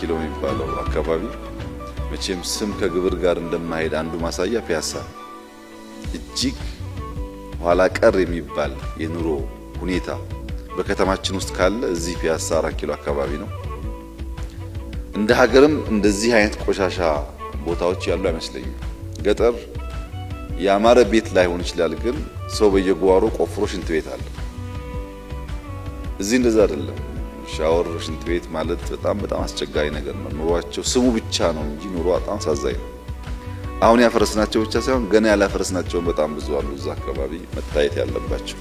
ኪሎ የሚባለው አካባቢ መቼም ስም ከግብር ጋር እንደማይሄድ አንዱ ማሳያ ፒያሳ እጅግ ኋላ ቀር የሚባል የኑሮ ሁኔታ በከተማችን ውስጥ ካለ እዚህ ፒያሳ 4 ኪሎ አካባቢ ነው። እንደ ሀገርም እንደዚህ አይነት ቆሻሻ ቦታዎች ያሉ አይመስለኝም። ገጠር ያማረ ቤት ላይሆን ይችላል፣ ግን ሰው በየጓሮ ቆፍሮ ሽንት ቤት አለ። እዚህ እንደዛ አይደለም። ሻወር፣ ሽንት ቤት ማለት በጣም አስቸጋሪ ነገር ነው። ኑሯቸው ስሙ ብቻ ነው እንጂ ኑሮ በጣም አሳዛኝ ነው። አሁን ያፈረስናቸው ብቻ ሳይሆን ገና ያላፈረስናቸው በጣም ብዙ አሉ እዛ አካባቢ መታየት ያለባቸው።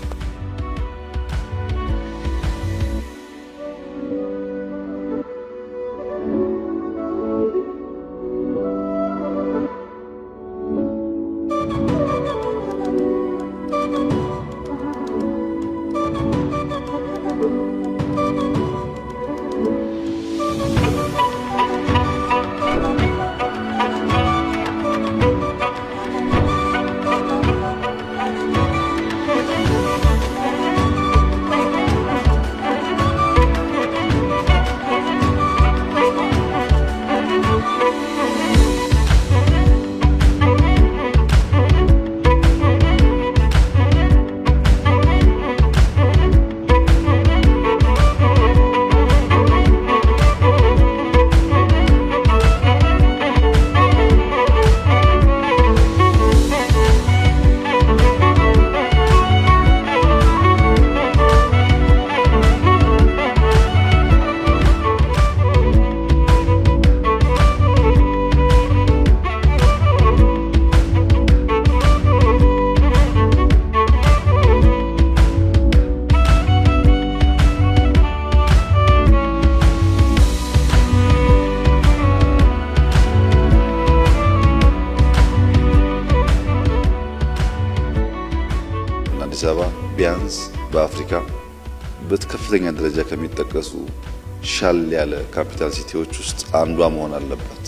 አዲስ አበባ ቢያንስ በአፍሪካ በከፍተኛ ደረጃ ከሚጠቀሱ ሻል ያለ ካፒታል ሲቲዎች ውስጥ አንዷ መሆን አለባት።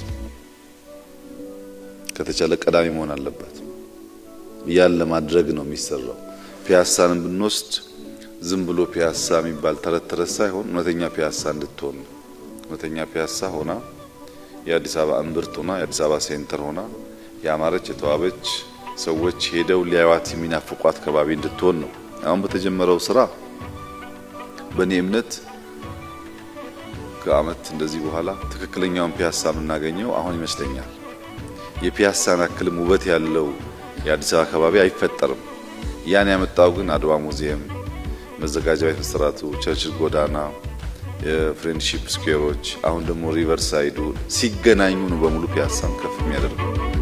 ከተቻለ ቀዳሚ መሆን አለባት። ያን ለማድረግ ነው የሚሰራው። ፒያሳን ብንወስድ ዝም ብሎ ፒያሳ የሚባል ተረት ሳይሆን እውነተኛ ፒያሳ እንድትሆን ነው። እውነተኛ ፒያሳ ሆና የአዲስ አበባ እምብርት ሆና የአዲስ አበባ ሴንተር ሆና ያማረች የተዋበች ሰዎች ሄደው ሊያዩት የሚናፍቋት ከባቢ እንድትሆን ነው። አሁን በተጀመረው ስራ በእኔ እምነት ከአመት እንደዚህ በኋላ ትክክለኛውን ፒያሳ የምናገኘው አሁን ይመስለኛል። የፒያሳን አክልም ውበት ያለው የአዲስ አበባ ከባቢ አይፈጠርም። ያን ያመጣው ግን አድዋ ሙዚየም፣ መዘጋጃ ቤት መሰራቱ፣ ቸርችል ጎዳና፣ የፍሬንድሺፕ ስኩዌሮች፣ አሁን ደግሞ ሪቨርሳይዱ ሲገናኙ ነው በሙሉ ፒያሳን ከፍ የሚያደርገው።